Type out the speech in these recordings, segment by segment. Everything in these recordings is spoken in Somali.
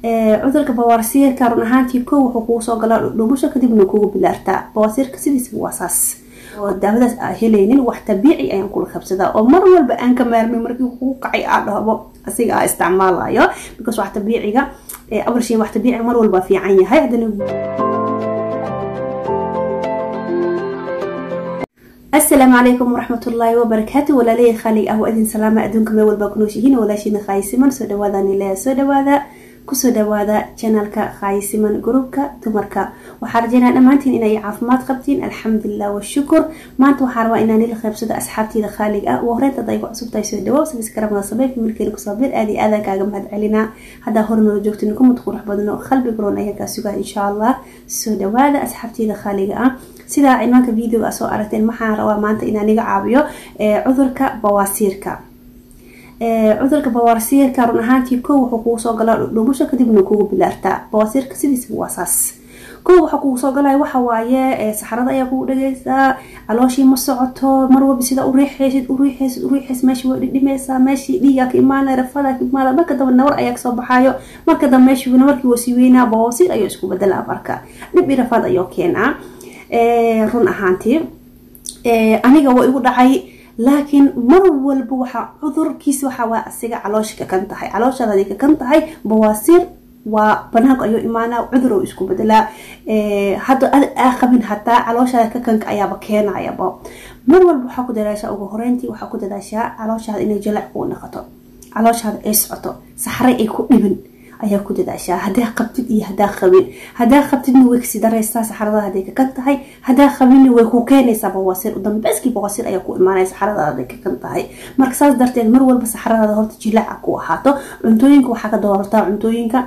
cudurka bawaasiirka run ahaantii kow wuxuu kugu soo galaa dhuumasho kadibna kugu bilaartaa. bawaasiirka sidiisa waa saas oo daawadaas aan helaynin wax tabiici ayaan kula qabsadaa oo mar walba aan ka maarmin markii kugu kacay aan dhahbo asiga aan isticmaalayo because wax tabiiciga awal shay wax tabiici mar walba fiican yahay. hadana السلام عليكم ورحمة الله وبركاته. ولا لي خالي أهو أذن سلامة أدونكم أول باكنوشيهين ولا شيء خايسمن سودا وذا نلا سودا وذا كسودا وذا channelك خايسمن جروبك تمرك وحرجنا نمانتين إن يعافمات قبتين الحمد لله والشكر ما أنتوا حروا إن نيل خيب سودا أصحابتي لخالي وهرت تضيق عصب تاي سودا وسبسكرب نصبي في ملكي صابر أدي أذا كاجم هاد علينا هذا هرن رجوت إنكم تدخلوا حبضنا خلبي برون أيها كسودا إن شاء الله سودا وذا أصحابتي لخالي sida ciwaanka video soo aragteen maxaan rabaa maanta inaan iga caawiyo cudurka bawaasiirka. cudurka bawaasiirka run ahaantii kow wuxuu kugu soo galaa dhuumasho kadibna kugu bilaartaa. bawaasiirka sidiisa waa saas kow wuxuu kugu soo galaa waxa waaye saxarada ayaa kugu dhageysaa, calooshii ma socoto, mar walba sida u riixaysid meeshii way dhidhimaysaa, meeshii dhiiga ka imaanaya, rafada ka imaanaya, marka dambe nawar ayaa kasoo baxaayo, marka dambe meeshii nawarkii waa sii weynaa, bawaasiir ayuu isku bedelaa marka dhib iyo rafad ayuu keenaa. run ahaantii aniga waa igu dhacay laakiin mar walba waxa cudurkiisa waxa waa asiga caloosh ka kan tahay, calooshaada ka kan tahay bawaasiir waa banaanka ayuu imaanaa, cudur oo isku bedelaa. hadda qabin hataa calooshaada ka kanka ayaaba keenayaba. mar walba waxa ku dadaashaa ugu horeyntii waxa ku dadaashaa calooshaada inay jalac u noqoto, calooshaada ay socoto, saxray ay ku dhibin ayaa ku dadaashaa. hadaa qabtid iyo hadaa qabtidna way kasi dareysaa saxarada haday ka kan tahay, hadaa qabinna way ku keenaysaa bawaasiir. dambeeskii bawaasiir ayaa ku imaanaya saxarada haday ka kan tahay. marka saas darteed mar walba saxarada horta jilac ku ahaato. cuntooyinka waxa ka doortaa cuntooyinka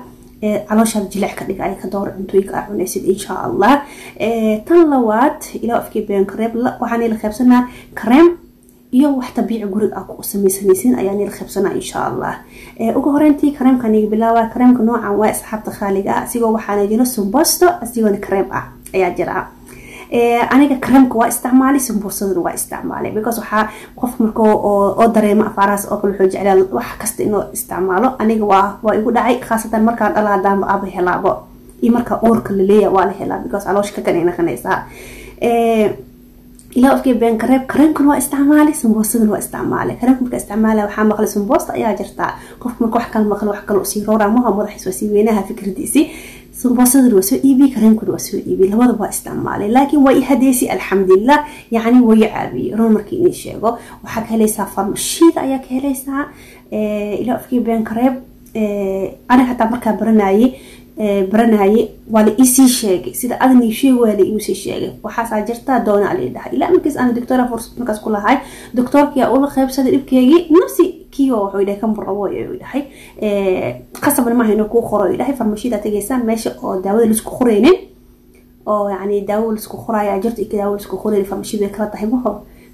calooshaada jilac ka dhig ay ka door cuntooyinka aad cunaysid insha Allah. tan labaad ilaa afkii been kareeb waxaan ila qaybsanaa kareem iyo wax tabiici guriga ku samaysanaysiin ayaan ila qaybsanaa insha Allah. ugu horeyntii kareemkan iga bilaawaa. kareemka noocan waa asxaabta khaaliga asigoo waxaana jira sumbusto asigoo kareem ayaa jira. aniga kareemka waa isticmaalay, sumbusadana waa isticmaalay because waxa qof marka oo dareemo afaaraas oo kale wuxuu jeclaa wax kasta inuu isticmaalo. aniga waa igu dhacay khaasatan markaan dhalaadaan aaba helaabo iyo marka uurka la leeyahay waa la helaa because caloosh ka kan inaqanaysaa. ilaa afkii been kareemkan waa isticmaalay, sumbusadana waa isticmaalay. kareemka marka isticmaalay waxaa maqlay sumbusta ayaa jirta qofka marka wax kale maqlo wax kale sii roora ma madaxiisa sii weynaha fikradiisi. sumbusadana waa soo iibi, kareemkan waa soo iibi, labadaba waa isticmaalay laakiin waa ihadeysi alxamdulillah yani way caabi roon markii inii sheego waxa ka helaysaa farmashiida ayaa ka helaysaa. ilaa afkii been kareem aniga hataa markaa baranaaye waa la isii sheegay sida adni shay waa la igu sii sheegay waxaa jirta doona ali dhahay ilaa markaas aan doctora fursad markaas ku lahay doctorkii uu la qaybsaday dhibkeegi nafsi kiyo wuxuu dhahay kan burabo ayuu dhahay qasab ma hayno ku qoro dhahay farmashiida tagaysan meesha oo daawada la isku qoreynin oo yani daawo la isku qoraya jirta iyo daawo la isku qorey farmashiida kala tahay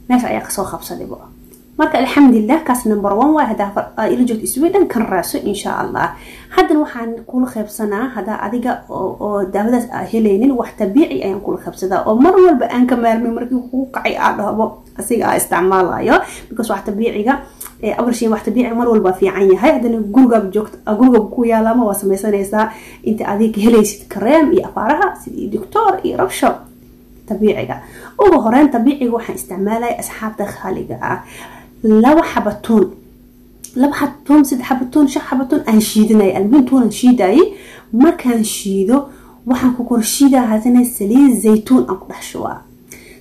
meesha ayaa ka soo qabsaday marka alxamdulillah kaas number 1 waa hada ila joogto Sweden kan raaso insha Allah. hadan waxaan kula qaybsanaa hada adiga oo daawadaas helaynin wax tabiici ayaan kula qaybsadaa oo mar walba aan ka maarmin markii uu kacay aan dhahbo asiga aan isticmaalayo because wax tabiiciga awal shay wax tabiici mar walba fiican yahay. hadana guriga joogto guriga ku yaala ma waa samaysanaysaa inta adiga helaysid kareem iyo afaaraha sidii doctor iyo rabsho tabiiciga. ugu horeen tabiiciga waxaan isticmaalay asxaabta khaaliga laba xabatoon saddex xabatoon shan xabatoon aan shiidanay almintoon shiiday. markaan shiido waxaan ku korshiidaa hadana saliid zaytuun aan ku dhaxshuwa.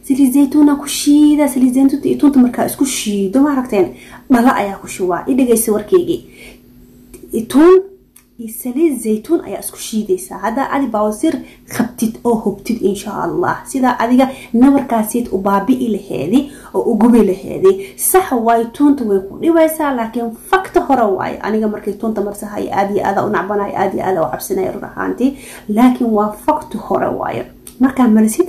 saliid zaytuun aan ku shiida, saliid zaytuun iyo tunta markaa isku shiido ma aragteen dhala ayaa ku shuwa. idagaysa warkeegi tuun saliid zaytuun ayaa isku shiidaysaa. hada adi bawaasiir qabtid oo hubtid insha Allah sida adiga nabarkaasiid u baabi'i laheedi oo u gubi laheedi sax way tunta way ku dhibaysaa laakiin fakta hore way aniga markay tunta marsahay aad iyo aad u nacbanahay aad iyo aad u cabsanay ruuxaanti laakiin waa fakta hore way marka marsid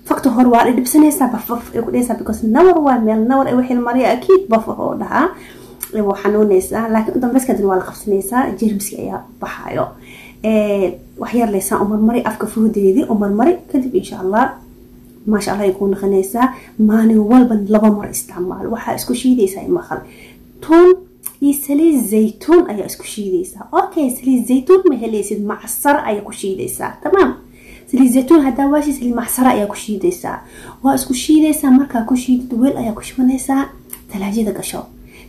fakta hore waa dhibsanaysaa bafaf ay ku dhaysaa because nawar waa meel nawar ay wixii mariya akiid bafaf oo dhaha وحنونيسا لكن دم بس كده ولا خفسنيسا جيرمسي أيها بحايو وحير ليسا مري أفكر فودي مري كذب إن شاء الله ما شاء الله يكون خنيسا ما نوال بن لبا مر استعمال وحا اسكو شي دي ساي مخل تون iyo saliid zaytuun ayaa isku shiidaysaa. Okay, saliid zaytuun ma helaysid, macsar ayaa ku shiidaysaa. Tamaam. saliid zaytuun hadaa waashi saliid macsar ayaa ku shiidaysaa. waa isku shiidaysaa. markaa ku shiidid weel ayaa ku shubanaysaa. talaajada gasho.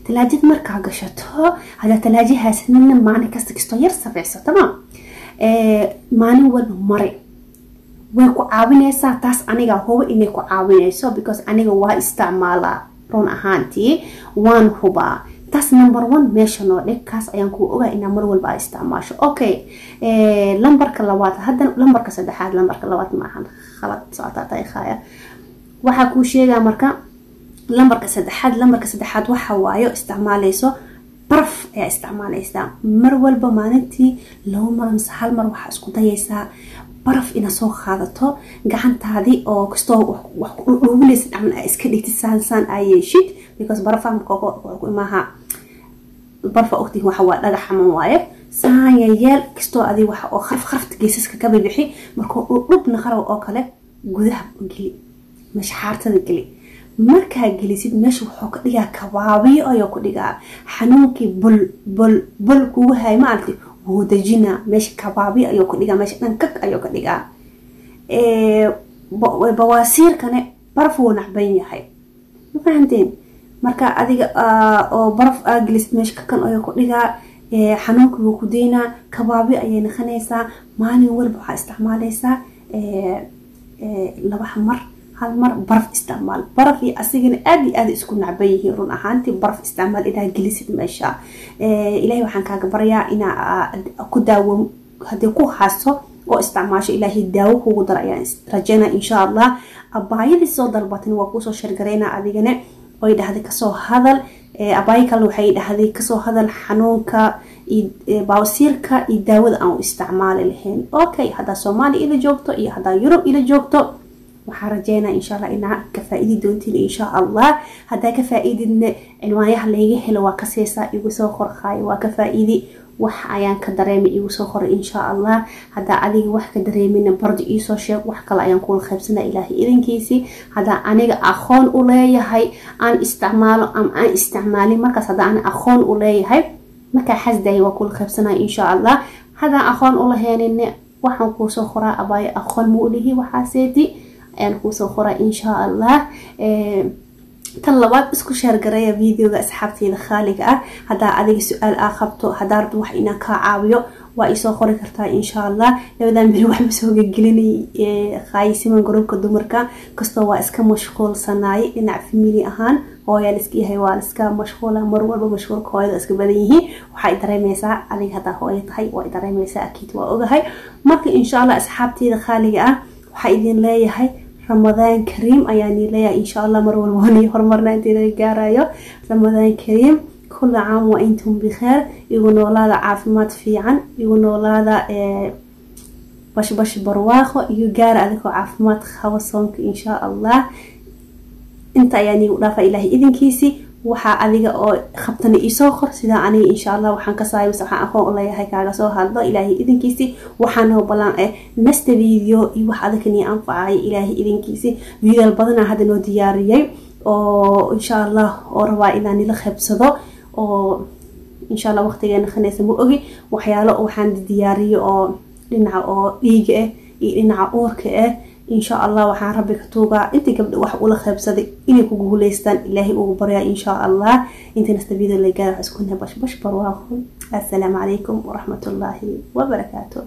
talaajada markaa gashato hadaa talaajahaas nina maalin kasta kastoo yar safayso. Tamaam. maalin walba mari way ku caawinaysaa. taas aniga hubo inay ku caawinayso because aniga waa isticmaalaa run ahaantii waan hubaa. taas number 1 meesha noo dhig. kaas ayaan ku ogaa inaa mar walba isticmaasho. Okay, lambarka labaad hadda lambarka saddexaad lambarka labaad ma ahan khalad socota taaykhaya. waxa ku sheegaa marka lambarka saddexaad waxa waayo isticmaalayso barf ayaa isticmaalaysaa. mar walba maalintii 2 mar ama 1 mar waxa isku dayaysaa baraf ina soo qaadato gacantaadii oo kastoo wax u dhuubilaysid ama iska dhigtid saan ay yeeshid because barafan ku imaha barfa waqtiga waxa waa dhagax xaman waaye. saan yeel kastoo adii waxa oo kharfta geesaska ka bixi markoo dhubna qaraw oo kale gudaha geli mashxaartada geli. markaa gelisid meesha wuxuu ka dhigaa kabaabiyo ayuu ku dhigaa xanuunkii bul kugu hay ma aragtay wuu dajina. meesha kabaabiyo ayuu ku dhigaa. meesha dhankak ayuu ka dhigaa. bawaasiirkane baraf wuu nacban yahay. ma fahanteen? marka adiga oo baraf gelisid meesha kakan ayuu ku dhigaa. xanuunkii wuu ku deynaa. kabaabiyo ayay naqanaysaa. maalin walba waxaa isticmaalaysaa 2 mar 1 mar baraf isticmaal. baraf iyo asigana aad isku nacban yihiin run ahaantii. baraf isticmaal inaa gelisid meesha. ilaahay waxaan kaaga baryaa inaa ku daawo hadii ku haaso oo isticmaasho ilaahay daawo kugu dar ayaan rajeynaa insha Allah. abaayadii soo dalbatay waa ku soo shargareynaa adigana oo dhahday ka soo hadal. abaay kale waxay dhahday ka soo hadal xanuunka baawsiirka iyo daawada aan isticmaali lahayn. Okay, hada Soomaali ila joogto iyo hada Yurub ila joogto waxaan rajeynaa insha Allah inaa ka faa'iidi doontiin insha Allah. hadaa ka faa'iididna cilmaanaha laga helo waa ka seesaa igu soo qorqay waa ka faa'iidi wax ayaan ka dareemay igu soo qoray insha Allah. hadaa adiga wax ka dareemina bardo ii soo sheeg. wax kale ayaan ku qaybsanaa ilaahay idinkiisi. hadaa aniga aqoon u leeyahay aan isticmaalo ama aan isticmaalin markaas hadaa aan aqoon u leeyahay marka xasday waa ku qaybsanaa insha Allah. hadaa aqoon u laheenin waxaan ku soo qoraa abaay aqoon mu leeyahay waxaaseedi ayaan ku soo qoraa insha Allah. tan labaad isku share gareeya videoga asxaabteeda khaaliga ah. hadaa adiga su'aal qabto hadaa rabto wax inaan ka caawiyo waa isoo qori kartaa insha Allah. labadan bari wax ma soo gelinay qaaysiman groupka dumarka kastoo waa iska mashquulsanaay dhinac family ahaan hooyal iska yahay waa iska mashquula mar walba mashquulka hooyada iska badan yihiin. waxay dareemaysaa adiga hadaa hooyo tahay waa dareemaysaa akiid waa ogahay. marka insha Allah asxaabteeda khaaliga ah waxaa idin leeyahay رمضان كريم يعني ليا إن شاء الله مرة والماني هرمرنا أنت جارايو. رمضان كريم كل عام وأنتم بخير. يقولوا هذا عافمات في عن يقولوا هذا باش برواخو يجار عليكم عافمات خوصونك إن شاء الله. أنت يعني ورافع إلهي إذن كيسي waxa adiga oo khabtana isoo qor sida aniga insha Allah waxaan ka saayay waxaan aqoon u leeyahay kaaga soo hadlo ilaahay idinkiisi. waxaan oo balan next video iyo wax adagani anfacay ilaahay idinkiisi. video badan hadda noo diyaariyay oo insha Allah oo rabaa inaan ila qabsado oo insha Allah waqtigeena khanaysa mu ogi waxyaalo waxaan diyaariyay oo dhinaca oo dhiiga ah iyo dhinaca uurka ah. إن شاء الله وحان ربي كتوغا انت قبل واحد ولا خبصدي إني كوغو ليستان إلهي أغبريا إن شاء الله. انت نستبيد اللي قال عسكونها باش برواخو. السلام عليكم ورحمة الله وبركاته.